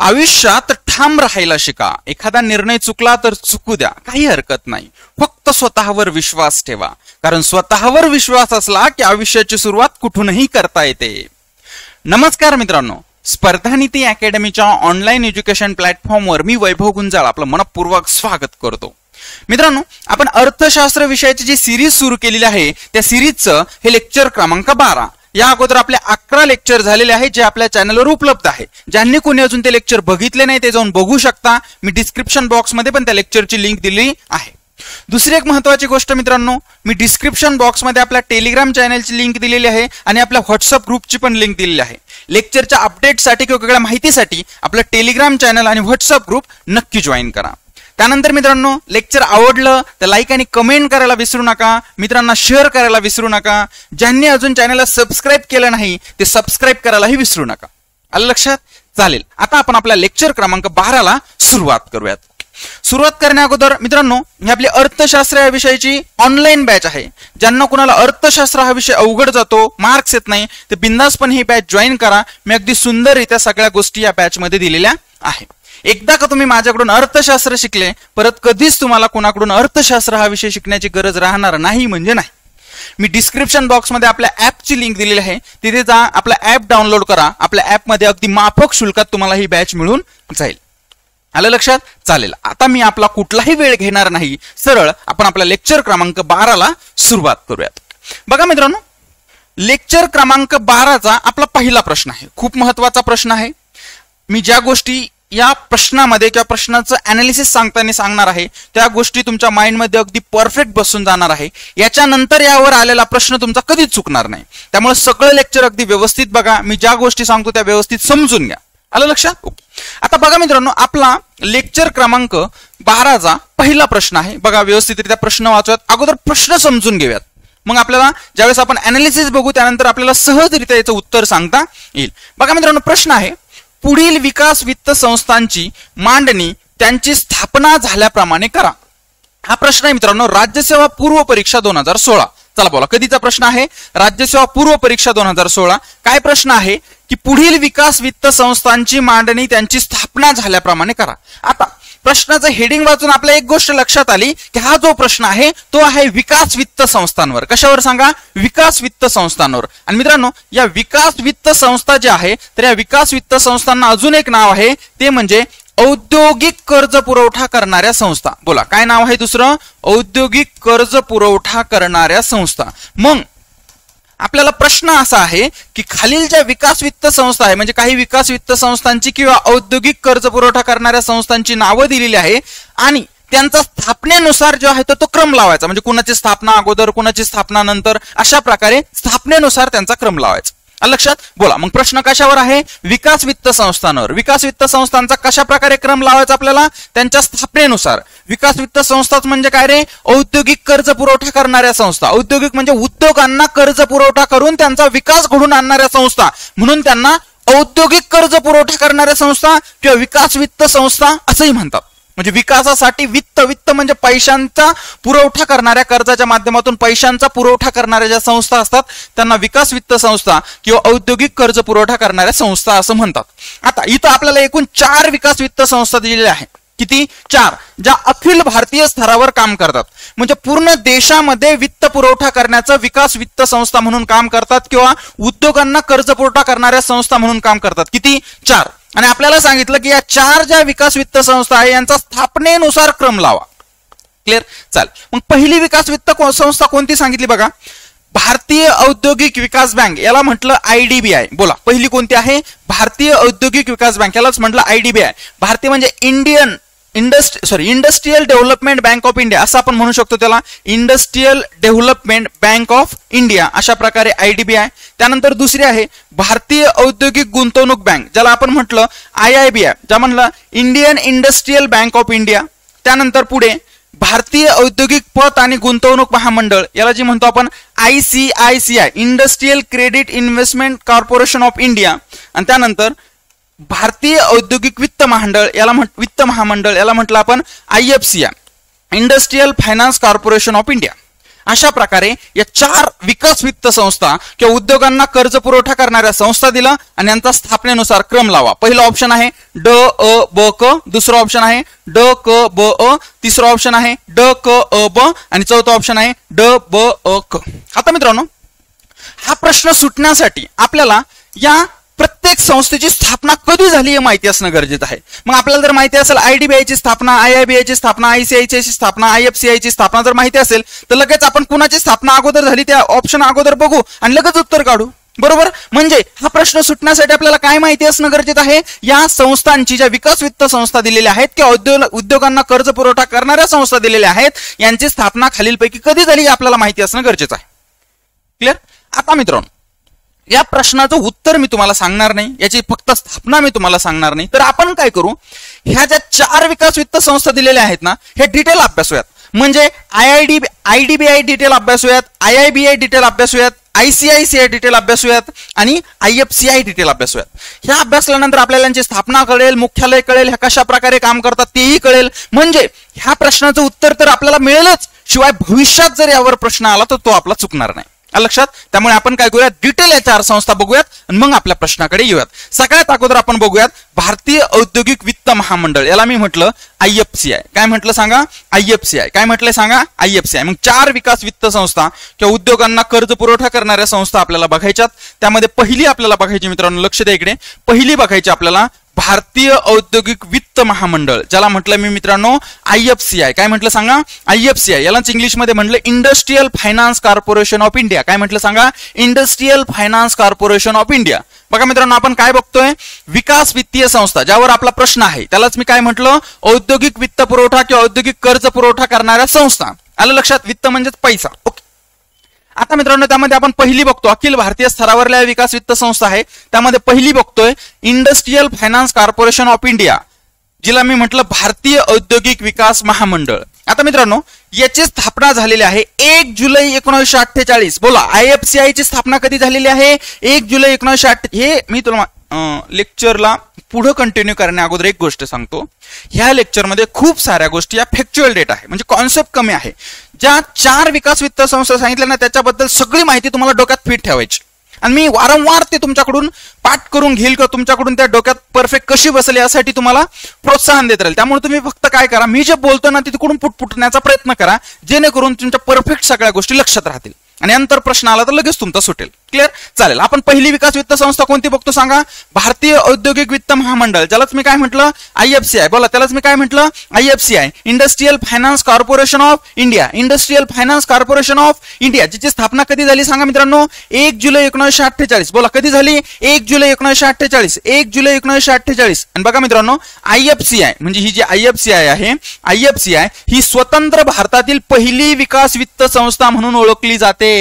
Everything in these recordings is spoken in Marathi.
आयुष्यात ठाम राहायला शिका. एखादा निर्णय चुकला तर चुकू द्या, काही हरकत नाही. फक्त स्वतःवर विश्वास ठेवा, कारण स्वतःवर विश्वास असला की आयुष्याची सुरुवात कुठूनही करता येते. नमस्कार मित्रांनो, स्पर्धानीती अकॅडमीच्या ऑनलाईन एज्युकेशन प्लॅटफॉर्मवर मी वैभव गुंजाळ आपलं मनपूर्वक स्वागत करतो. मित्रांनो, आपण अर्थशास्त्र विषयाची जी सिरीज सुरू केलेली आहे त्या सिरीजचं हे लेक्चर क्रमांक 12. या अगोदर आपले 11 लेक्चर झालेले आहेत जे आपल्या चॅनलवर उपलब्ध आहे. ज्यांनी कोणी अजून ते लेक्चर बघितले नाही ते जाऊन बघू शकता. मी डिस्क्रिप्शन बॉक्समध्ये पण त्या लेक्चरची लिंक दिली आहे. दुसरी एक महत्त्वाची गोष्ट मित्रांनो, मी डिस्क्रिप्शन बॉक्समध्ये आपल्या टेलिग्राम चॅनलची लिंक दिलेली आहे आणि आपल्या व्हॉट्सअप ग्रुपची पण लिंक दिलेली आहे. लेक्चरच्या अपडेटसाठी किंवा वेगळ्या माहितीसाठी आपलं टेलिग्राम चॅनल आणि व्हॉट्सअप ग्रुप नक्की जॉईन करा. त्यानंतर मित्रांनो, लेक्चर आवडलं तर लाईक आणि कमेंट करायला विसरू नका. मित्रांना शेअर करायला विसरू नका. ज्यांनी अजून चॅनलला सबस्क्राईब केलं नाही ते सबस्क्राईब करायलाही विसरू नका. आलं लक्षात? चालेल. आता आपण आपल्या लेक्चर क्रमांक 12ला सुरुवात करूयात. सुरुवात करण्या अगोदर मित्रांनो, ही आपली अर्थशास्त्र या विषयाची ऑनलाईन बॅच आहे. ज्यांना कुणाला अर्थशास्त्र हा विषय अवघड जातो, मार्क्स येत नाही, तर बिंदासपणे ही बॅच जॉईन करा. मी अगदी सुंदररित्या सगळ्या गोष्टी या बॅच मध्ये दिलेल्या आहे. एकदा का तुम्ही माझ्याकडून अर्थशास्त्र शिकले, परत कधीच तुम्हाला कोणाकडून अर्थशास्त्र हा विषय शिकण्याची गरज राहणार नाही म्हणजे नाही. मी डिस्क्रिप्शन बॉक्समध्ये आपल्या ॲपची लिंक दिलेली आहे, तिथे जा, आपला ॲप डाउनलोड करा. आपल्या ॲपमध्ये अगदी माफक शुल्कात तुम्हाला ही बॅच मिळून जाईल. आलं लक्षात? चालेल. आता मी आपला कुठलाही वेळ घेणार नाही, सरळ आपण आपल्या लेक्चर क्रमांक 12ला सुरुवात करूयात. बघा मित्रांनो, लेक्चर क्रमांक 12चा आपला पहिला प्रश्न आहे. खूप महत्वाचा प्रश्न आहे. मी ज्या गोष्टी या प्रश्नामध्ये किंवा प्रश्नाचं अनालिसिस सांगताना सांगणार आहे त्या गोष्टी तुमच्या माइंडमध्ये अगदी परफेक्ट बसून जाणार आहे. याच्यानंतर यावर आलेला प्रश्न तुमचा कधीच चुकणार नाही. त्यामुळे सगळं लेक्चर अगदी व्यवस्थित बघा. मी ज्या गोष्टी सांगतो त्या व्यवस्थित समजून घ्या. आलं लक्षात? आता बघा मित्रांनो, आपला लेक्चर क्रमांक 12चा पहिला प्रश्न आहे. बघा, व्यवस्थितरित्या प्रश्न वाचूयात. अगोदर प्रश्न समजून घेऊयात, मग आपल्याला ज्यावेळेस आपण अनालिसिस बघू त्यानंतर आपल्याला सहजरित्या याचं उत्तर सांगता येईल. बघा मित्रांनो, प्रश्न आहे, पुढील विकास वित्त संस्थांची मांडणी त्यांची स्थापना झाल्याप्रमाणे करा. हा प्रश्न आहे मित्रांनो, राज्यसेवा पूर्व परीक्षा 2016. चला बोला, कधीचा प्रश्न आहे? राज्यसेवा पूर्व परीक्षा 2016. काय प्रश्न आहे की पुढील विकास वित्त संस्थांची मांडणी त्यांची स्थापना झाल्याप्रमाणे करा. आता प्रश्नाचं हेडिंग वाचून आपल्या एक गोष्ट लक्षात आली की हा जो प्रश्न आहे तो आहे विकास वित्त संस्थांवर. कशावर सांगा? विकास वित्त संस्थांवर. आणि मित्रांनो, या विकास वित्त संस्था ज्या आहे तर या विकास वित्त संस्थांना अजून एक नाव आहे, ते म्हणजे औद्योगिक कर्ज पुरवठा करणाऱ्या संस्था. बोला, काय नाव आहे दुसरं? औद्योगिक कर्ज पुरवठा करणाऱ्या संस्था. मग आपल्याला प्रश्न असा आहे की खालील ज्या विकास वित्त संस्था आहे, म्हणजे काही विकास वित्त संस्थांची किंवा औद्योगिक कर्ज पुरवठा करणाऱ्या संस्थांची नावं दिलेली आहे आणि त्यांचा स्थापनेनुसार जो आहे तो क्रम लावायचा. म्हणजे कुणाची स्थापना अगोदर, कुणाची स्थापना नंतर, अशा प्रकारे स्थापनेनुसार त्यांचा क्रम लावायचा. लक्षात? बोला, मग प्रश्न कशावर आहे? विकास वित्त संस्थांवर. विकास वित्त संस्थांचा कशा प्रकारे क्रम लावायचा आपल्याला? त्यांच्या स्थापनेनुसार. विकास वित्त संस्था म्हणजे काय रे? औद्योगिक कर्ज पुरवठा करणाऱ्या संस्था. औद्योगिक म्हणजे उद्योगांना कर्ज पुरवठा करून त्यांचा विकास घडून आणणाऱ्या संस्था, म्हणून त्यांना औद्योगिक कर्ज पुरवठा करणाऱ्या संस्था किंवा विकास वित्त संस्था असंही म्हणतात. म्हणजे विकासासाठी वित्त म्हणजे पैशांचा पुरवठा करणाऱ्या, कर्जाच्या माध्यमातून पैशांचा पुरवठा करणाऱ्या ज्या संस्था असतात त्यांना विकास वित्त संस्था किंवा औद्योगिक कर्ज पुरवठा करणाऱ्या संस्था असं म्हणतात. आता इथं आपल्याला एकूण 4 विकास वित्त संस्था दिलेल्या आहेत. किती? 4, ज्या अखिल भारतीय स्तरावर काम करतात. म्हणजे पूर्ण देशामध्ये वित्त पुरवठा करण्याचं विकास वित्त संस्था म्हणून काम करतात किंवा उद्योगांना कर्ज पुरवठा करणाऱ्या संस्था म्हणून काम करतात. किती? 4. आणि आपल्याला सांगितलं की या 4 ज्या विकास वित्त संस्था आहे यांचा स्थापनेनुसार क्रम लावा. क्लिअर? चाल, मग पहिली विकास वित्त संस्था कोणती सांगितली? बघा, भारतीय औद्योगिक विकास बँक, याला म्हटलं IDBI. बोला, पहिली कोणती आहे? भारतीय औद्योगिक विकास बँक, यालाच म्हटलं IDBI. भारतीय म्हणजे industrial development bank of India असं आपण म्हणू शकतो त्याला. Industrial development bank of India, अशा प्रकारे IDBI. त्यानंतर दुसरी आहे भारतीय औद्योगिक गुंतवणूक बँक, ज्याला आपण म्हटलं IIBI, ज्या म्हणलं Indian industrial bank of India. त्यानंतर पुढे भारतीय औद्योगिक पत आणि गुंतवणूक महामंडळ, याला जी म्हणतो आपण ICICI, industrial credit investment corporation of India. आणि त्यानंतर भारतीय औद्योगिक वित्त महामंडळ, याला म्हटलं आपण IFCI, industrial finance corporation of India. अशा प्रकारे या 4 विकास वित्त संस्था किंवा उद्योगांना कर्ज पुरवठा करणाऱ्या संस्था दिला आणि यांचा स्थापनेनुसार क्रम लावा. पहिला ऑप्शन आहे ड अ ब क, दुसरा ऑप्शन आहे ड क ब अ, तिसरा ऑप्शन आहे ड क अ ब आणि चौथा ऑप्शन आहे ड ब अ क. आता मित्रांनो, हा प्रश्न सुटण्यासाठी आपल्याला या प्रत्येक संस्थेची स्थापना कधी झाली हे माहिती असणं गरजेचं आहे. मग आपल्याला जर माहिती असेल IDBI ची स्थापना, IIBI ची स्थापना, ICICI ची स्थापना, IFCI ची स्थापना जर माहिती असेल तर लगेच आपण कुणाची स्थापना अगोदर झाली त्या ऑप्शन अगोदर बघू आणि लगेच उत्तर काढू. बरोबर. म्हणजे हा प्रश्न सुटण्यासाठी आपल्याला काय माहिती असणं गरजेचं आहे, या संस्थांची ज्या विकास वित्त संस्था दिलेल्या आहेत किंवा उद्योगांना कर्ज पुरवठा करणाऱ्या संस्था दिलेल्या आहेत यांची स्थापना खालीलपैकी कधी झाली आपल्याला माहिती असणं गरजेचं आहे. क्लिअर. आता मित्रांनो, या प्रश्नाचं उत्तर मी तुम्हाला सांगणार नाही, याची फक्त स्थापना मी तुम्हाला सांगणार नाही. तर आपण काय करू, ह्या ज्या 4 विकास वित्त संस्था दिलेल्या आहेत ना, हे डिटेल अभ्यासूयात. म्हणजे IDBI डिटेल अभ्यासूयात, IIBI डिटेल अभ्यासूयात, ICICI डिटेल अभ्यासूयात आणि IFCI डिटेल अभ्यासूयात. ह्या अभ्यासल्यानंतर आपल्याला यांची स्थापना कळेल, मुख्यालय कळेल, ह्या कशा प्रकारे काम करतात तेही कळेल. म्हणजे ह्या प्रश्नाचं उत्तर तर आपल्याला मिळेलच, शिवाय भविष्यात जर यावर प्रश्न आला तर तो आपला चुकणार नाही. लक्षात. त्यामुळे आपण काय करूयात, डिटेल या 4 संस्था बघूयात आणि मग आपल्या प्रश्नाकडे येऊयात. सगळ्यात अगोदर आपण बघूयात भारतीय औद्योगिक वित्त महामंडळ, याला मी म्हटलं IFCI. काय म्हटलं सांगा, IFCI. काय म्हटलंय सांगा, IFCI. मग 4 विकास वित्त संस्था किंवा उद्योगांना कर्ज पुरवठा करणाऱ्या संस्था आपल्याला बघायच्यात. त्यामध्ये पहिली आपल्याला बघायची मित्रांनो, लक्ष द्या इकडे, पहिली बघायची आपल्याला भारतीय औद्योगिक वित्त महामंडळ, ज्याला म्हटलं मी मित्रांनो IFCI. काय म्हटलं सांगा, IFCI. यालाच इंग्लिशमध्ये म्हटलं industrial finance corporation of India. काय म्हटलं सांगा, industrial finance corporation of India. बघा मित्रांनो, आपण काय बघतोय, विकास वित्तीय संस्था, ज्यावर आपला प्रश्न आहे त्यालाच मी काय म्हटलं, औद्योगिक वित्त पुरवठा किंवा औद्योगिक कर्ज पुरवठा करणाऱ्या संस्था. आलं लक्षात. वित्त म्हणजेच पैसा. ओके. आता मित्रांनो, त्यामध्ये आपण पहिली बघतो, अखिल भारतीय स्तरावरल्या विकास वित्त संस्था आहे, त्यामध्ये पहिली बघतोय industrial finance corporation of India, जिला मी म्हटलं भारतीय औद्योगिक विकास महामंडळ. आता मित्रांनो, याची स्थापना झालेली आहे 1 जुलै 1948. बोला, IFCI ची स्थापना कधी झालेली आहे, 1 जुलै 1948. हे मी तुला लेक्चरला पुढे कंटिन्यू करण्या अगोदर एक गोष्ट सांगतो, ह्या लेक्चरमध्ये खूप साऱ्या गोष्टी या फॅक्च्युअल डेटा आहे, म्हणजे कॉन्सेप्ट कमी आहे. ज्या 4 विकास वित्त संस्था सांगितल्या ना, त्याच्याबद्दल सगळी माहिती तुम्हाला डोक्यात फिट ठेवायची आणि मी वारंवार ते तुमच्याकडून पाठ करून घेईल किंवा तुमच्याकडून त्या डोक्यात परफेक्ट कशी बसेल यासाठी तुम्हाला प्रोत्साहन देत राहील. त्यामुळे तुम्ही फक्त काय करा, मी जे बोलतो ना तिकडून पुटपुटण्याचा प्रयत्न करा, जेणेकरून तुमच्या परफेक्ट सगळ्या गोष्टी लक्षात राहतील आणि नंतर प्रश्न आला तर लगेच तुमचा सुटेल. क्लिअर. चालेल. आपण पहिली विकास वित्त संस्था कोणती बघतो सांगा, भारतीय औद्योगिक वित्त महामंडळ, ज्यालाच मी काय म्हटलं, IFCI. बोला, त्यालाच मी काय म्हटलं, IFCI, industrial finance corporation of India. Industrial finance corporation of India, जिची स्थापना कधी झाली सांगा मित्रांनो, 1 जुलै 1948. बोला, कधी झाली, 1 जुलै 1948. 1 जुलै 1948. आणि बघा मित्रांनो, IFCI म्हणजे ही जी IFCI आहे, IFCI ही स्वतंत्र भारतातील पहिली विकास वित्त संस्था म्हणून ओळखली जाते.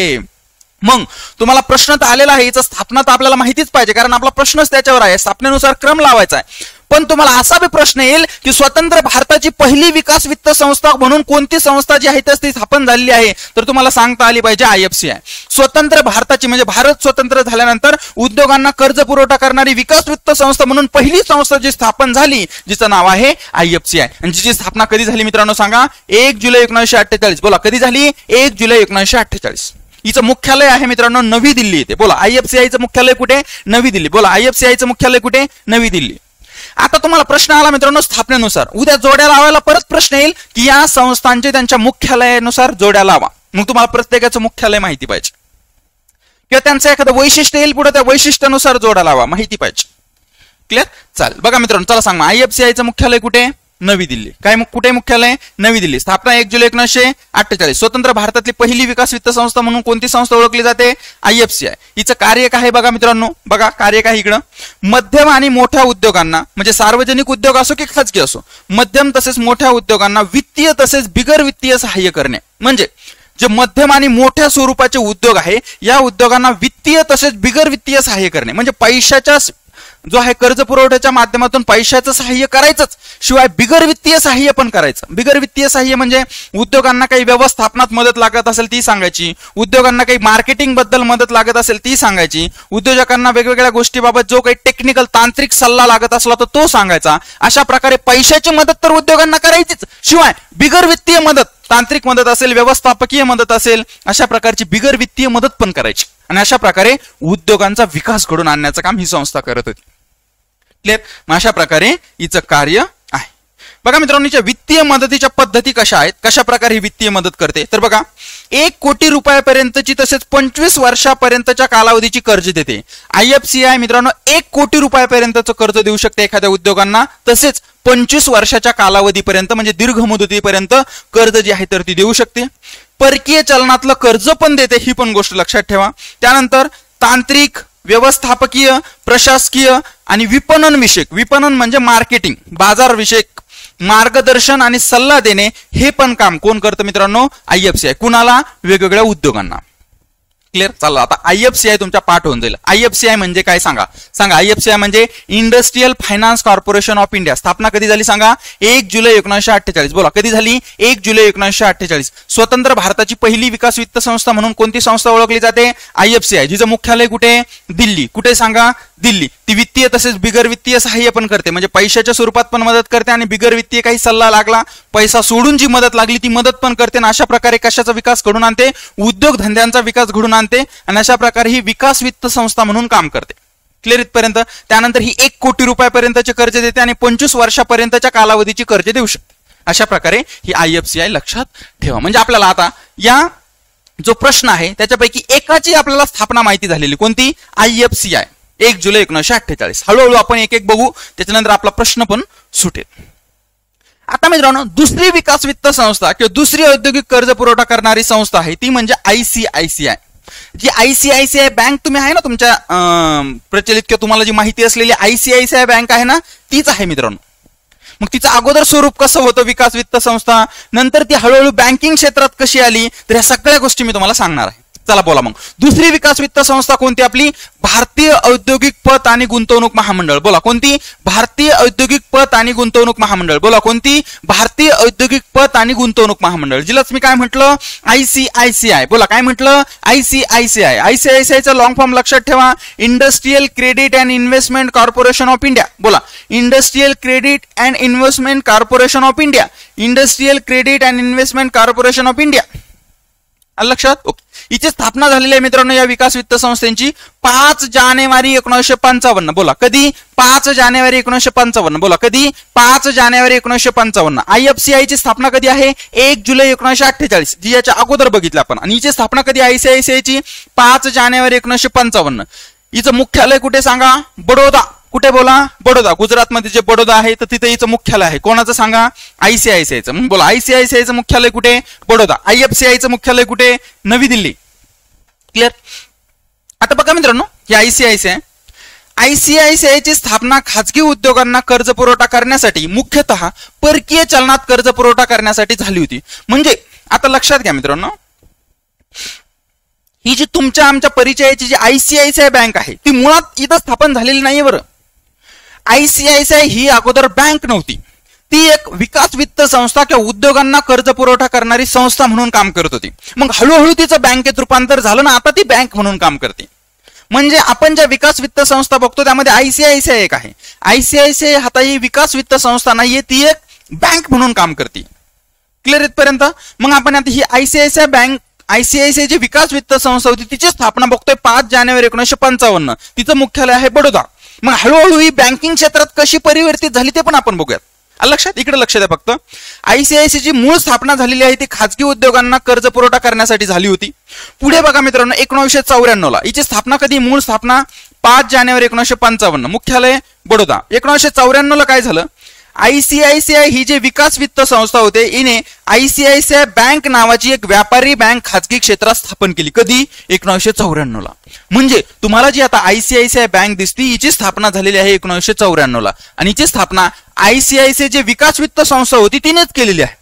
मग तुम्हाला प्रश्न तर आलेला आहे, याचा स्थापना तर आपल्याला माहितीच पाहिजे, कारण आपला प्रश्नच त्याच्यावर आहे, स्थापनेनुसार क्रम लावायचा आहे. पण तुम्हाला असा बी प्रश्न येईल की स्वतंत्र भारताची पहिली विकास वित्त संस्था म्हणून कोणती संस्था जी आहे ती स्थापन झालेली आहे, तर तुम्हाला सांगता आली पाहिजे IFCI. स्वतंत्र भारताची म्हणजे भारत स्वतंत्र झाल्यानंतर उद्योगांना कर्ज पुरवठा करणारी विकास वित्त संस्था म्हणून पहिली संस्था जी स्थापन झाली, जिचं नाव आहे IFCI. आणि जिची स्थापना कधी झाली मित्रांनो सांगा, 1 जुलै 1948. बोला, कधी झाली, 1 जुलै 1948. हिचं मुख्यालय आहे मित्रांनो नवी दिल्ली येथे. बोला, IFCIचं मुख्यालय कुठे, नवी दिल्ली. बोला, IFCIचं मुख्यालय कुठे, नवी दिल्ली. आता तुम्हाला प्रश्न आला मित्रांनो स्थापनेनुसार, उद्या जोड्या लावायला परत प्रश्न येईल की या संस्थांचे त्यांच्या मुख्यालयानुसार जोड्या लावा. मग तुम्हाला प्रत्येकाचं मुख्यालय माहिती पाहिजे किंवा त्यांचं एखादं वैशिष्ट्य येईल पुढे, त्या वैशिष्ट्यानुसार जोड्या लावा माहिती पाहिजे. क्लिअर. चालेल. बघा मित्रांनो, चला सांगा, IFCIचं मुख्यालय कुठे, नवी दिल्ली. काय कुठे मुख्यालय, नवी दिल्ली. स्थापना 1 जुलै 1948. स्वतंत्र भारतातली पहिली विकास वित्त संस्था म्हणून कोणती संस्था ओळखली जाते, IFCI. हिचं कार्य काय आहे बघा मित्रांनो, बघा कार्य काय इकडं, मध्यम आणि मोठ्या उद्योगांना म्हणजे सार्वजनिक उद्योग असो की खाजगी असो, मध्यम तसेच मोठ्या उद्योगांना वित्तीय तसेच बिगर वित्तीय सहाय्य करणे. म्हणजे जे मध्यम आणि मोठ्या स्वरूपाचे उद्योग आहे, या उद्योगांना वित्तीय तसेच बिगर वित्तीय सहाय्य करणे, म्हणजे पैशाच्या जो आहे कर्ज पुरवठ्याच्या माध्यमातून पैशाचं सहाय्य करायचंच, शिवाय बिगर वित्तीय सहाय्य पण करायचं. बिगर वित्तीय सहाय्य म्हणजे उद्योगांना काही व्यवस्थापनात मदत लागत असेल ती सांगायची, उद्योगांना काही मार्केटिंग बद्दल मदत लागत असेल ती सांगायची, उद्योजकांना वेगवेगळ्या गोष्टीबाबत जो काही टेक्निकल तांत्रिक सल्ला लागत असला तर तो सांगायचा. अशा प्रकारे पैशाची मदत तर उद्योगांना करायचीच, शिवाय बिगर वित्तीय मदत, तांत्रिक मदत असेल, व्यवस्थापकीय मदत असेल, अशा प्रकारची बिगर वित्तीय मदत पण करायची. आणि अशा प्रकारे उद्योगांचा विकास घडवून आणण्याचं काम ही संस्था करत होती. क्लिअर? मग अशा प्रकारे हिचं कार्य आहे. बघा मित्रांनो, हिच्या वित्तीय मदतीच्या पद्धती कशा आहेत, कशा प्रकारे ही वित्तीय मदत करते, तर बघा 1 कोटी रुपयापर्यंतची तसेच 25 वर्षापर्यंतच्या कालावधीची कर्ज देते. IFCI मित्रांनो 1 कोटी रुपयापर्यंतचं कर्ज देऊ शकते एखाद्या उद्योगांना, तसेच 25 वर्षाच्या कालावधीपर्यंत म्हणजे दीर्घ मुदतीपर्यंत कर्ज जे आहे तर ती देऊ शकते. परकीय चलनातलं कर्ज पण देते, ही पण गोष्ट लक्षात ठेवा. त्यानंतर तांत्रिक, व्यवस्थापकीय, प्रशासकीय आणि विपणन विषयक, विपणन म्हणजे मार्केटिंग, बाजार विषयक मार्गदर्शन आणि सल्ला देणे हे पण काम कोण करतं मित्रांनो? IFCI. कुणाला? वेगवेगळ्या उद्योगांना. क्लिअर? चला आता IFCI तुमच्या पाठ होऊन जाईल. IFCI म्हणजे काय सांगा? IFCI म्हणजे industrial finance corporation of India. स्थापना कधी झाली सांगा? 1 जुलै 1948. बोला कधी झाली? 1 जुलै 1948. स्वतंत्र भारताची पहिली विकास वित्त संस्था म्हणून कोणती संस्था ओळखली जाते? IFCI. जिचं मुख्यालय कुठे? दिल्ली. कुठे सांगा? दिल्ली. ती वित्तीय तसेच बिगर वित्तीय सहाय्य पण करते, म्हणजे पैशाच्या स्वरूपात पण मदत करते आणि बिगर वित्तीय काही सल्ला लागला, पैसा सोडून जी मदत लागली ती मदत पण करते. आणि अशा प्रकारे कशाचा विकास घडून आणते? उद्योग धंद्यांचा विकास घडून आणते. आणि अशा प्रकारे ही विकास वित्त संस्था म्हणून काम करते. क्लिअर इथपर्यंत? त्यानंतर ही 1 कोटी रुपयापर्यंतचे कर्ज देते आणि 25 वर्षापर्यंतच्या कालावधीची कर्ज देऊ शकते. अशा प्रकारे ही IFCI लक्षात ठेवा. म्हणजे आपल्याला आता या जो प्रश्न आहे त्याच्यापैकी एकाची आपल्याला स्थापना माहिती झालेली. कोणती? IFCI. 1 जुलै 1948. हळूहळू आपण एक एक बघू, त्याच्यानंतर आपला प्रश्न पण सुटेल. आता मित्रांनो, दुसरी विकास वित्त संस्था किंवा दुसरी औद्योगिक कर्ज पुरवठा करणारी संस्था आहे ती म्हणजे ICICI. जी ICICI बँक तुम्ही आहे ना तुमच्या प्रचलित किंवा तुम्हाला जी माहिती असलेली ICICI बँक आहे ना, तीच आहे मित्रांनो. मग तिचं अगोदर स्वरूप कसं होतं विकास वित्त संस्था, नंतर ती हळूहळू बँकिंग क्षेत्रात कशी आली, तर या सगळ्या गोष्टी मी तुम्हाला सांगणार आहे. चला बोला मग, दुसरी विकास वित्त संस्था कोणती आपली? भारतीय औद्योगिक पत आणि गुंतवणूक महामंडळ. बोला कोणती? भारतीय औद्योगिक पत आणि गुंतवणूक महामंडळ. बोला कोणती? भारतीय औद्योगिक पत आणि गुंतवणूक महामंडळ. जिलाच मी काय म्हटलं? ICICI. बोला काय म्हटलं? ICICI. ICICIचा लॉंग फॉर्म लक्षात ठेवा, industrial credit and investment corporation of India. बोला industrial credit and investment corporation of India. Industrial credit and investment corporation of India. लक्षात? ओके. हिची स्थापना झालेली आहे मित्रांनो या विकास वित्त संस्थेची 5 जानेवारी 1955. बोला कधी? 5 जानेवारी 1955. बोला कधी? 5 जानेवारी 1955. IFCI ची स्थापना कधी आहे? 1 जुलै 1948, जी याच्या अगोदर बघितलं आपण. आणि हिची स्थापना कधी ICICI ची? 5 जानेवारी 1955. हिचं मुख्यालय कुठे सांगा? बडोदा. कुठे? बोला बडोदा. गुजरातमध्ये जे बडोदा आहे तर तिथे हिचं मुख्यालय आहे. कोणाचं सांगा? ICICIचं. बोला ICICIचं मुख्यालय कुठे? बडोदा. IFCIचं मुख्यालय कुठे? नवी दिल्ली. क्लिअर? आता बघा मित्रांनो, ही ICICI ची स्थापना खाजगी उद्योगांना कर्ज पुरवठा करण्यासाठी, मुख्यतः परकीय चलनात कर्ज पुरवठा करण्यासाठी झाली होती. म्हणजे आता लक्षात घ्या मित्रांनो, ही जी तुमच्या आमच्या परिचयाची जी ICICI बँक आहे ती मुळात इथं स्थापन झालेली नाहीये. बरं, ICICI ही अगोदर बँक नव्हती, ती एक विकास वित्त संस्था किंवा उद्योगांना कर्ज पुरवठा करणारी संस्था म्हणून काम करत होती. मग हळूहळू तिचं बँकेत रूपांतर झालं ना, आता ती बँक म्हणून काम करते. म्हणजे आपण ज्या विकास वित्त संस्था बघतो त्यामध्ये ICICI एक आहे. ICICI आता ही विकास वित्त संस्था नाहीये, ती एक बँक म्हणून काम करते. क्लिअर इथपर्यंत? मग आपण आता ही ICICI बँक, ICICI जी विकास वित्त संस्था होती तिची स्थापना बघतोय 5 जानेवारी 1955. तिचं मुख्यालय आहे बडोदा. मग हळूहळू ही बँकिंग क्षेत्रात कशी परिवर्तित झाली ते पण आपण बघूयात. लक्षात? इकडे लक्ष द्या फक्त. ICICI ची मूळ स्थापना झालेली आहे ती खाजगी उद्योगांना कर्ज पुरवठा करण्यासाठी झाली होती. पुढे बघा मित्रांनो, 1994 ला हिची स्थापना कधी? मूळ स्थापना 5 जानेवारी 1955. मुख्यालय बडोदा. 1994 ला काय झालं? ICICI ही जी विकास वित्त संस्था होते हिने ICICI बँक नावाची एक व्यापारी बँक खाजगी क्षेत्रात स्थापन केली. कधी? 1994 ला. म्हणजे तुम्हाला जी आता ICICI बँक दिसती हिची स्थापना झालेली आहे 1994 ला. आणि हिची स्थापना ICICI जे विकास वित्त संस्था होती तिनेच केलेली आहे.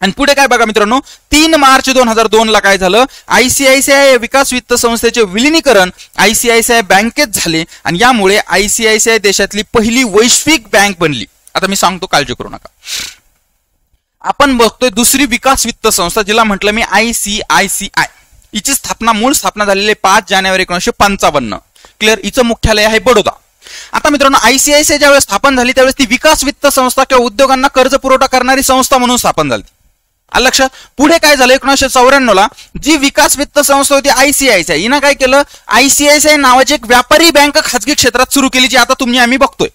आणि पुढे काय बघा मित्रांनो, 3 मार्च 2002 ला काय झालं, आयसीआयसीआय विकास वित्त संस्थेचे विलिनीकरण आयसीआयसीआय बँकेत झाले आणि यामुळे आयसीआयसीआय देशातली पहिली वैश्विक बँक बनली. आता मी सांगतो, काळजी करू नका. आपण बघतोय दुसरी विकास वित्त संस्था, जिला म्हटलं मी आयसीआयसीआय. हिची मूळ स्थापना झालेली 5 जानेवारी 1955. क्लिअर. हिचं मुख्यालय आहे बडोदा. आता मित्रांनो, आयसीआयसीआय ज्यावेळेस स्थापन झाली त्यावेळेस ती विकास वित्त संस्था किंवा उद्योगांना कर्ज पुरवठा करणारी संस्था म्हणून स्थापन झाली. आलं लक्षात. पुढे काय झालं, 1994 ला जी विकास वित्त संस्था होती आयसीआयसीआय, हिनं काय केलं, आयसीआयसीआय नावाची एक व्यापारी बँक खासगी क्षेत्रात सुरू केली, जी आता आम्ही बघतोय.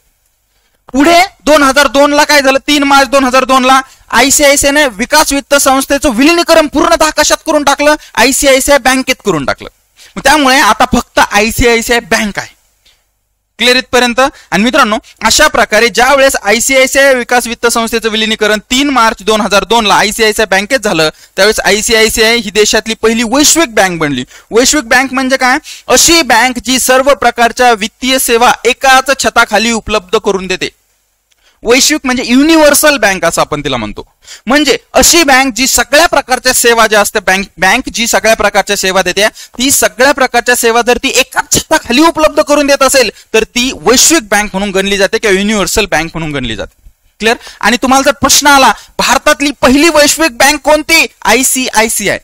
पुढे 2002 ला काय झालं, 3 मार्च 2002 ला आयसीआयसीआयने विकास वित्त संस्थेचं विलिनीकरण पूर्णतः कशात करून टाकलं, आयसीआयसीआय बँकेत करून टाकलं. त्यामुळे आता फक्त आयसीआयसीआय बँक आहे. क्लिअर इथपर्यंत. आणि मित्रांनो, अशा प्रकारे ज्या वेळेस आयसीआयसीआय विकास वित्त संस्थेचं विलिनीकरण 3 मार्च 2002 ला आयसीआयसीआय बँकेत झालं, त्यावेळेस आयसीआयसीआय ही देशातली पहिली वैश्विक बँक बनली. वैश्विक बँक म्हणजे काय, अशी बँक जी सर्व प्रकारच्या वित्तीय सेवा एकाच छताखाली उपलब्ध करून देते. वैश्विक म्हणजे युनिव्हर्सल बँक असं आपण तिला म्हणतो. म्हणजे अशी बँक जी सगळ्या प्रकारच्या सेवा ज्या असते, बँक जी सगळ्या प्रकारच्या सेवा देते, ती सगळ्या प्रकारच्या सेवा जर ती एकाच छताखाली उपलब्ध करून देत असेल तर ती वैश्विक बँक म्हणून गणली जाते किंवा युनिव्हर्सल बँक म्हणून गणली जाते. क्लिअर. आणि तुम्हाला जर प्रश्न आला भारतातली पहिली वैश्विक बँक कोणती, आयसीआयसीआय.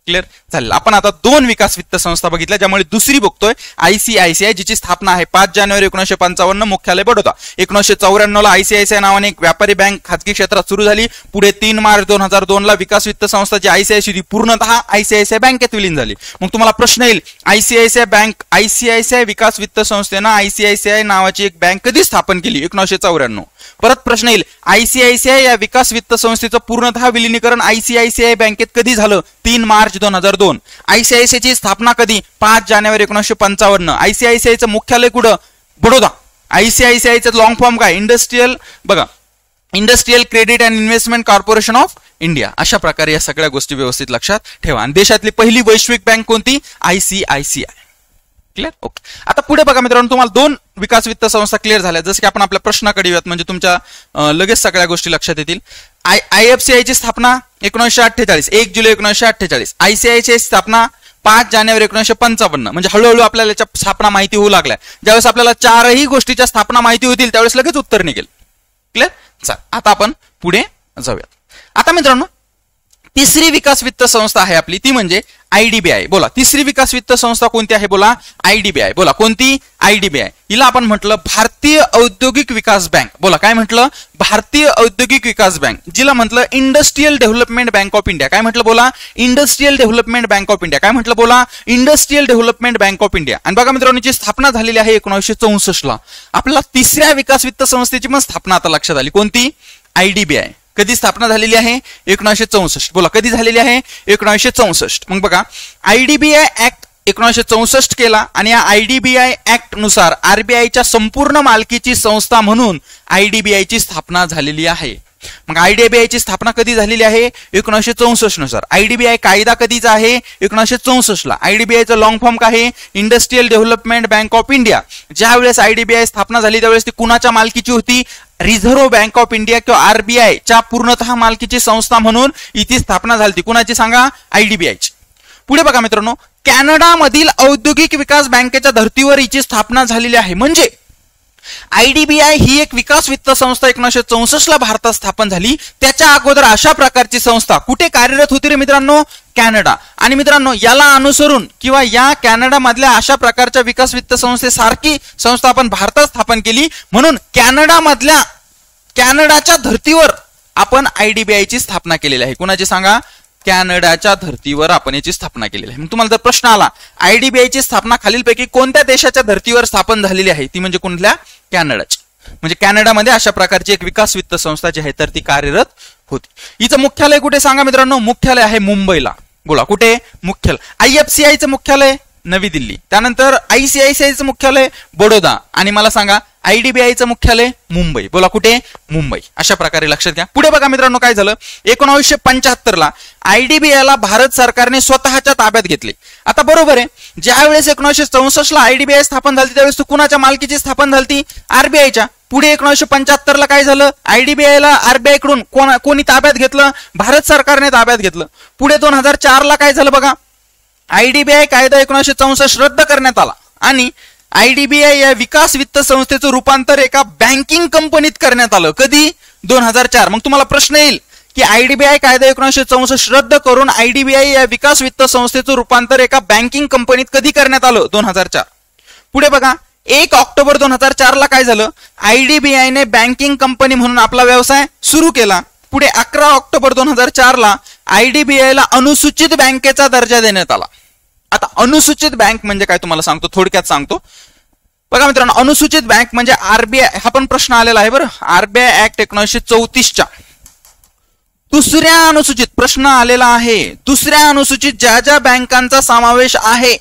क्लिअर. चालेल. आपण आता 2 विकास वित्त संस्था बघितल्या, ज्यामुळे दुसरी बघतोय आयसीआयसीआय, जिची स्थापना आहे 5 जानेवारी 1955, मुख्यालय बडोदा. 1994 ला आयसीआयसीआय नावाने एक व्यापारी बँक खासगी क्षेत्रात सुरू झाली. पुढे 3 मार्च 2002 ला विकास वित्त संस्था जी आयसीआयसीआय पूर्णतः आयसीआयसीआय बँकेत विलीन झाली. मग तुम्हाला प्रश्न येईल, आयसीआयसीआय विकास वित्त संस्थेनं आयसीआयसीआय नावाची एक बँक कधी स्थापन केली, 1994. परत प्रश्न येईल, आयसीआयसीआय या विकास वित्त संस्थेचं पूर्णतः विलिनीकरण आयसीआयसीआय बँकेत कधी झालं, 3 मार्च 2002. आयसीआयसीआयची स्थापना कधी, 5 जानेवारी 1955. आयसीआयसीआयचं मुख्यालय कुठं, बडोदा. आयसीआयसीआयचं लॉंग फॉर्म काय, industrial credit and investment corporation of India. अशा प्रकारे या सगळ्या गोष्टी व्यवस्थित लक्षात ठेवा. आणि देशातली पहिली वैश्विक बँक कोणती, आयसीआयसीआय. क्लिअर. ओके. आता पुढे बघा मित्रांनो, तुम्हाला 2 विकास वित्त संस्था क्लिअर झाल्या. जसं की आपण आपल्या प्रश्नाकडे येऊयात, म्हणजे तुमच्या लगेच सगळ्या गोष्टी लक्षात येतील. आयएफसीआयची स्थापना 1948, 1 जुलै 1948. आयसीआयसीआय स्थापना 5 जानेवारी 1955. म्हणजे हळूहळू आपल्याला याच्या स्थापना माहिती होऊ लागल्या. ज्यावेळेस आपल्याला 4ही गोष्टीच्या स्थापना माहिती होतील त्यावेळेस लगेच उत्तर निघेल. क्लिअर. चल, आता आपण पुढे जाऊयात. आता मित्रांनो, तिसरी विकास वित्त संस्था आहे आपली, ती म्हणजे आयडीबीआय. बोला, तिसरी विकास वित्त संस्था कोणती आहे, बोला, आयडीबीआय. बोला, कोणती, आयडीबीआय. हिला आपण म्हटलं भारतीय औद्योगिक विकास बँक. बोला, काय म्हटलं, भारतीय औद्योगिक विकास बँक. जिला म्हटलं industrial development bank of India. काय म्हटलं, बोला, industrial development bank of India. काय म्हटलं, बोला, industrial development bank of India. आणि बघा मित्रांनो, जी स्थापना झालेली आहे 1964 ला. आपल्याला तिसऱ्या विकास वित्त संस्थेची पण स्थापना आता लक्षात आली, कोणती, आयडीबीआय. कधी स्थापना झालेली आहे, 1964. बोला, कधी झालेली आहे, 1964. मग बघा, आयडीबीआय ऍक्ट 1964 केला आणि या आयडीबीआय ऍक्ट नुसार आरबीआयच्या संपूर्ण मालकीची संस्था म्हणून आयडीबीआयची स्थापना झालेली आहे. मग आयडीबीआयची स्थापना कधी झालेली आहे, 1964 नुसार. आयडीबीआय कायदा कधीचा आहे, 1964 ला. आयडीबीआयचा लॉंग फॉर्म काय आहे, industrial development bank of India. ज्या वेळेस आयडीबीआय स्थापना झाली त्यावेळेस ती कुणाच्या मालकीची होती, रिझर्व्ह बँक ऑफ इंडिया किंवा आरबीआय च्या पूर्णतः मालकीची संस्था म्हणून इथे स्थापना झाली. कुणाची सांगा, आयडीबीआयची. पुढे बघा मित्रांनो, कॅनडामधील औद्योगिक विकास बँकेच्या धर्तीवर हिची स्थापना झालेली आहे. म्हणजे आयडीबीआय ही एक विकास वित्त संस्था 1964 ला भारतात स्थापन झाली. त्याच्या अगोदर अशा प्रकारची संस्था कुठे कार्यरत होती रे मित्रांनो, कॅनडा. आणि मित्रांनो, याला अनुसरून किंवा या कॅनडा मधल्या अशा प्रकारच्या विकास वित्त संस्थेसारखी संस्था आपण भारतात स्थापन केली. म्हणून कॅनडाच्या धर्तीवर आपण आयडीबीआयची स्थापना केलेली आहे. कुणाची सांगा, कॅनडाच्या धर्तीवर आपण याची स्थापना केलेली आहे. मग तुम्हाला जर प्रश्न आला, आयडीबीआयची स्थापना खालीलपैकी कोणत्या देशाच्या धर्तीवर स्थापन झालेली आहे, ती म्हणजे कुठल्या, कॅनडाची. म्हणजे कॅनडामध्ये अशा प्रकारची एक विकास वित्त संस्था जी आहे तर ती कार्यरत होती. हिचं मुख्यालय कुठे सांगा मित्रांनो, मुख्यालय आहे मुंबईला. बोला, कुठे, मुख्यालय. आयएफसीआयचं मुख्यालय नवी दिल्ली. त्यानंतर आयसीआयसीआयचं मुख्यालय बडोदा. आणि मला सांगा आयडीबीआयचं मुख्यालय मुंबई. बोला कुठे? मुंबई. अशा प्रकारे लक्षात घ्या. पुढे बघा मित्रांनो काय झालं, 1975ला आयडीबीआयला भारत सरकारने स्वतःच्या ताब्यात घेतले. आता बरोबर आहे, ज्या वेळेस 1964ला आयडीबीआय स्थापन झाली त्यावेळेस कुणाच्या मालकीची स्थापन झाली? आरबीआयच्या. पुढे 1975ला काय झालं, आयडीबीआयला आरबीआय कडून कोणी ताब्यात घेतलं? भारत सरकारने ताब्यात घेतलं. पुढे 2004ला काय झालं बघा, आयडीबीआय कायदा 1964 रद्द करण्यात आला आणि आयडीबीआय या विकास वित्त संस्थेचं रूपांतर एका बँकिंग कंपनीत करण्यात आलं. कधी? 2004. मग तुम्हाला प्रश्न येईल की आयडीबीआय कायदा 1964 रद्द करून आयडीबीआय या विकास वित्त संस्थेचं रूपांतर एका बँकिंग कंपनीत कधी करण्यात आलं? 2004. पुढे बघा 1 ऑक्टोबर 2004ला काय झालं, आयडीबीआयने बँकिंग कंपनी म्हणून आपला व्यवसाय सुरू केला. पुढे 11 ऑक्टोबर 2004ला आयडीबीआयला अनुसूचित बँकेचा दर्जा देण्यात आला. आता अनुसूचित बँक म्हणजे काय तुम्हाला सांगतो, थोडक्यात सांगतो. बघा मित्रांनो, अनुसूचित बँक म्हणजे आरबीआय, हा पण प्रश्न आलेला आहे बरं. आरबीआय ऍक्ट 1934च्या दुसऱ्या अनुसूचित प्रश्न आलेला आहे. दुसऱ्या अनुसूचित ज्या ज्या बँकांचा समावेश आहे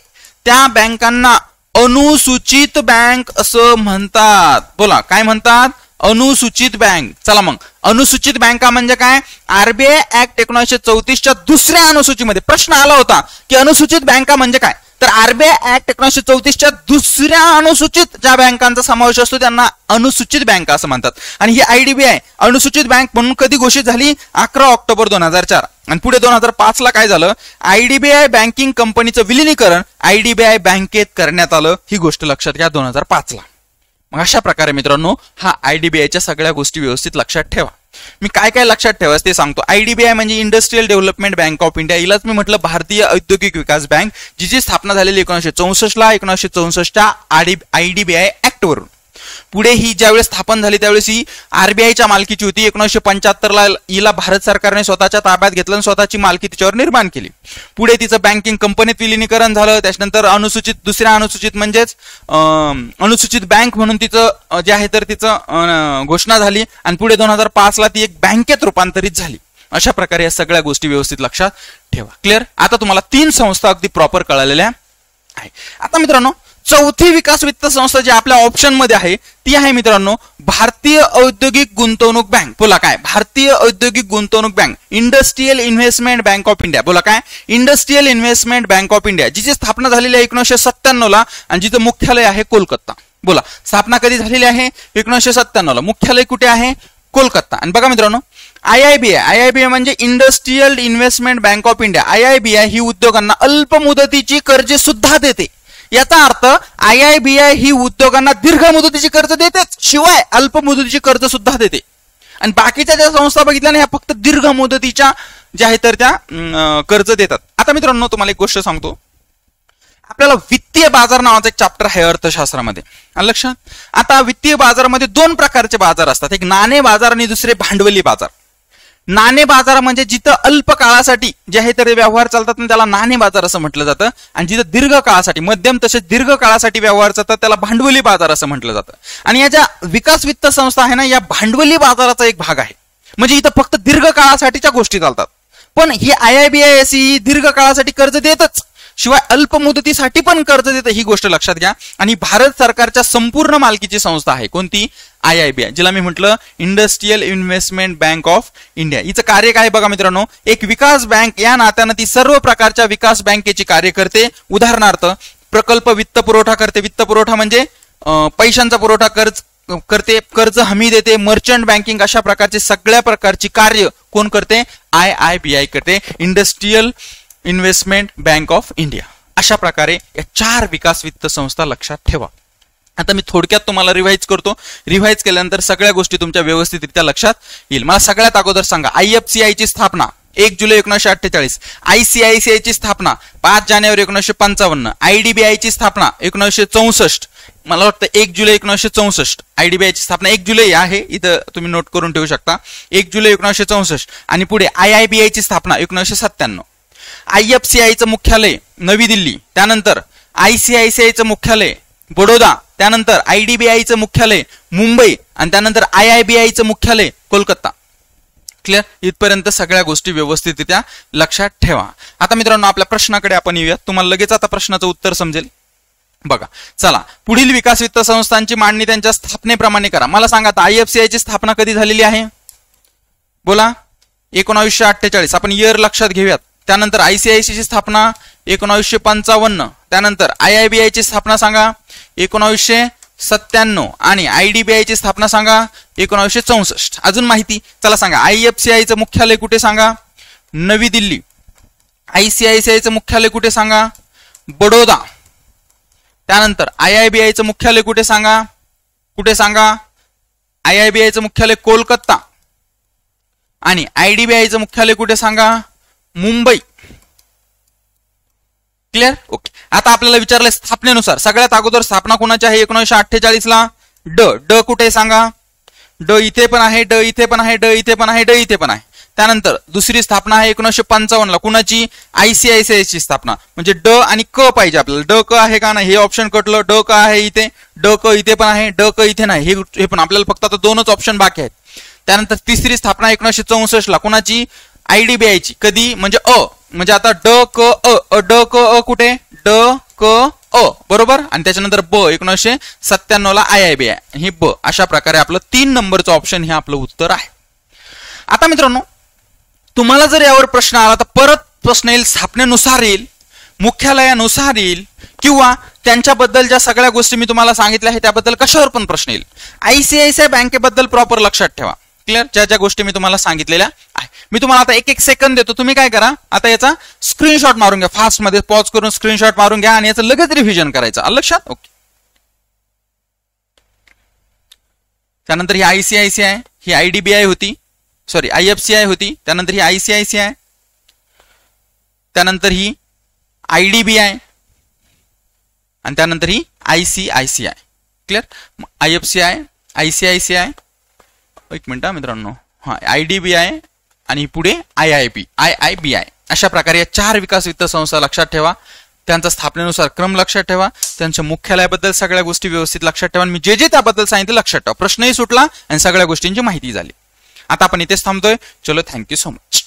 त्या बँकांना अनुसूचित बँक असं म्हणतात. बोला काय म्हणतात? अनुसूचित बँक. चला मग अनुसूचित बँका म्हणजे काय? आरबीआय ऍक्ट 1934च्या दुसऱ्या अनुसूचीमध्ये प्रश्न आला होता की अनुसूचित बँका म्हणजे काय, तर आरबीआय ऍक्ट 1934च्या दुसऱ्या अनुसूचित ज्या बँकांचा समावेश असतो त्यांना अनुसूचित बँका असं म्हणतात. आणि ही आयडीबीआय अनुसूचित बँक म्हणून कधी घोषित झाली? 11 ऑक्टोबर 2004. आणि पुढे 2005ला काय झालं, आयडीबीआय बँकिंग कंपनीचं विलिनीकरण आयडीबीआय बँकेत करण्यात आलं. ही गोष्ट लक्षात घ्या 2005ला. मग अशा प्रकारे मित्रांनो हा आयडीबीआयच्या सगळ्या गोष्टी व्यवस्थित लक्षात ठेवा. मी काय काय लक्षात ठेवायचं ते सांगतो. आयडीबीआय म्हणजे industrial development bank of India. हिलाच मी म्हटलं भारतीय औद्योगिक विकास बँक, जिची स्थापना झालेली 1964ला 1964च्या आयडीबीआय ऍक्ट वरून. पुढे ही ज्यावेळेस स्थापन झाली त्यावेळेस ही आरबीआयच्या मालकीची होती. 1975ला हिला भारत सरकारने स्वतःच्या ताब्यात घेतलं आणि स्वतःची मालकी तिच्यावर निर्माण केली. पुढे तिचं बँकिंग कंपनीत विलिनीकरण झालं. त्याच्यानंतर अनुसूचित दुसऱ्या अनुसूचित म्हणजेच अनुसूचित बँक म्हणून तिचं जे आहे तर तिचं घोषणा झाली आणि पुढे 2005ला ती एक बँकेत रूपांतरित झाली. अशा प्रकारे या सगळ्या गोष्टी व्यवस्थित लक्षात ठेवा. क्लिअर? आता तुम्हाला 3 संस्था अगदी प्रॉपर कळालेल्या आहे. आता मित्रांनो चौथी विकास वित्त संस्था जी आपल्या ऑप्शन मध्ये आहे ती आहे मित्रांनो भारतीय औद्योगिक गुंतवणूक बँक. बोला काय? भारतीय औद्योगिक गुंतवणूक bank. Industrial investment bank of India. बोला काय? Industrial investment bank of India, जिची स्थापना झालेली आहे 1997ला आणि जिचं मुख्यालय आहे कोलकाता. बोला स्थापना कधी झालेली आहे? 1997ला. मुख्यालय कुठे आहे? कोलकाता. आणि बघा मित्रांनो आयआयबीआय म्हणजे industrial investment bank of India. IIBI ही उद्योगांना अल्प मुदतीची कर्जे सुद्धा देते. याचा अर्थ आयआयबीआय ही उद्योगांना दीर्घ मुदतीची कर्ज देतेच, शिवाय अल्प मुदतीची कर्ज सुद्धा देते. आणि बाकीच्या ज्या संस्था बघितल्या ना ह्या फक्त दीर्घ मुदतीच्या ज्या आहेत तर त्या कर्ज देतात. आता मित्रांनो तुम्हाला एक गोष्ट सांगतो, आपल्याला वित्तीय बाजार नावाचा एक चॅप्टर आहे अर्थशास्त्रामध्ये. लक्षात. आता वित्तीय बाजारामध्ये 2 प्रकारचे बाजार असतात, एक नाणे बाजार आणि दुसरे भांडवली बाजार. नाणे बाजार म्हणजे जिथं अल्प काळासाठी जे आहे तर व्यवहार चालतात ना त्याला नाणे बाजार असं म्हटलं जातं. आणि जिथं दीर्घ काळासाठी मध्यम तसेच दीर्घ काळासाठी व्यवहार चालतात त्याला भांडवली बाजार असं म्हटलं जातं. आणि या ज्या विकास वित्त संस्था आहे ना या भांडवली बाजाराचा एक भाग आहे. म्हणजे इथं फक्त दीर्घ काळासाठीच्या गोष्टी चालतात. पण ही आयआयबीआय ही दीर्घ काळासाठी कर्ज देतच, शिवाय अल्प मुदतीसाठी पण कर्ज देतं. ही गोष्ट लक्षात घ्या. आणि भारत सरकारच्या संपूर्ण मालकीची संस्था आहे. कोणती? आयआयबीआय, जिला मी म्हटलं industrial investment bank of India. हिचं कार्य काय बघा मित्रांनो, एक विकास बँक या नात्यानं ती सर्व प्रकारच्या विकास बँकेची कार्य करते. उदाहरणार्थ प्रकल्प वित्त पुरवठा करते. वित्त पुरवठा म्हणजे पैशांचा पुरवठा करते, कर्ज हमी देते, मर्चंट बँकिंग, अशा प्रकारचे सगळ्या प्रकारची कार्य कोण करते? आयआयबीआय करते, industrial investment bank of India. अशा प्रकारे या 4 विकास वित्त संस्था लक्षात ठेवा. आता मी थोडक्यात तुम्हाला रिवाइज करतो. रिवाइज केल्यानंतर सगळ्या गोष्टी तुमच्या व्यवस्थितरित्या लक्षात येईल. मला सगळ्यात अगोदर सांगा, आयएफसीआय ची स्थापना 1 जुलै 1948, आयसीआयसीआय ची स्थापना 5 जानेवारी 1955, आयडीबीआय ची स्थापना 1964, मला वाटतं 1 जुलै 1964. आयडीबीआय ची स्थापना 1 जुलै आहे, इथं तुम्ही नोट करून ठेवू शकता. 1 जुलै 1964. आणि पुढे आयआयबीआय ची स्थापना 1997. आयएफसीआयचं मुख्यालय नवी दिल्ली, त्यानंतर आयसीआयसीआयचं मुख्यालय बडोदा, त्यानंतर आयडीबीआयचं मुख्यालय मुंबई आणि त्यानंतर आयआयबीआयचं मुख्यालय कोलकाता. क्लिअर? इथपर्यंत सगळ्या गोष्टी व्यवस्थितरित्या लक्षात ठेवा. आता मित्रांनो आपल्या प्रश्नाकडे आपण येऊयात. तुम्हाला लगेच आता प्रश्नाचं उत्तर समजेल. बघा चला, पुढील विकास वित्त संस्थांची मांडणी त्यांच्या स्थापनेप्रमाणे करा. मला सांगा आता IFCI ची स्थापना कधी झालेली आहे? बोला. 1948. आपण इयर लक्षात घेऊयात. त्यानंतर ICICI ची स्थापना 1955. त्यानंतर IIBI ची स्थापना सांगा 1997 आणि IDBI ची स्थापना सांगा 1964. अजून माहिती चला सांगा. IFCI चं मुख्यालय कुठे सांगा? नवी दिल्ली. ICICI चं मुख्यालय कुठे सांगा? बडोदा. त्यानंतर IIBI चं मुख्यालय कुठे सांगा? IIBI चं मुख्यालय कोलकाता आणि IDBI चं मुख्यालय कुठे सांगा? मुंबई. क्लिअर? ओके. आता आपल्याला विचारलंय स्थापनेनुसार सगळ्यात अगोदर स्थापना कोणाची आहे? 1948 ला. ड कुठे सांगा? ड इथे पण आहे, ड इथे पण आहे, ड इथे पण आहे, ड इथे पण आहे. त्यानंतर दुसरी स्थापना आहे 1955 ला. कुणाची? ICICI ची स्थापना. म्हणजे ड आणि क पाहिजे आपल्याला. ड क आहे का नाही हे ऑप्शन कटलं. ड क आहे इथे, ड क इथे पण आहे, ड क इथे नाही हे पण आपल्याला फक्त आता दोनच ऑप्शन बाकी आहेत. त्यानंतर तिसरी स्थापना 1964 ला. कुणाची? IDBI ची. कधी? म्हणजे म्हणजे आता ड क ड क कुठे? ड क बरोबर. आणि त्याच्यानंतर ब 1997 ला IIBI ही ब. अशा प्रकारे आपलं 3 नंबरचं ऑप्शन हे आपलं उत्तर आहे. आता मित्रांनो तुम्हाला जर यावर प्रश्न आला तर परत प्रश्न येईल स्थापनेनुसार येईल, मुख्यालयानुसार येईल किंवा त्यांच्याबद्दल ज्या सगळ्या गोष्टी मी तुम्हाला सांगितल्या आहे त्याबद्दल कशावर पण प्रश्न येईल. ICICI बँकेबद्दल प्रॉपर लक्षात ठेवा. क्लिअर? ज्या गोष्टी मी तुम्हाला सांगितलेल्या आहे. मी तुम्हाला आता 1-1 सेकंद देतो. तुम्ही काय करा आता याचा स्क्रीनशॉट मारून घ्या. फास्ट मध्ये पॉज करून स्क्रीनशॉट मारून घ्या आणि याचं लगेच रिव्हिजन करायचं. आलं लक्षात? ओके. त्यानंतर ही ICICI, ही IDBI होती, सॉरी IFCI होती. त्यानंतर ही ICICI, त्यानंतर ही IDBI आणि त्यानंतर ही ICICI. क्लिअर? IFCI, ICICI, एक मिनिट मित्रांनो, हा IDBI आणि पुढे IIBI. अशा प्रकारे या 4 विकास वित्त संस्था लक्षात ठेवा. त्यांचा स्थापनेनुसार क्रम लक्षात ठेवा. त्यांच्या मुख्यालयाबद्दल सगळ्या गोष्टी व्यवस्थित लक्षात ठेवा. मी जे त्याबद्दल सांगितलं लक्षात ठेवा. प्रश्नही सुटला आणि सगळ्या गोष्टींची माहिती झाली. आता आपण इथेच थांबतोय. चलो, थँक्यू सो मच.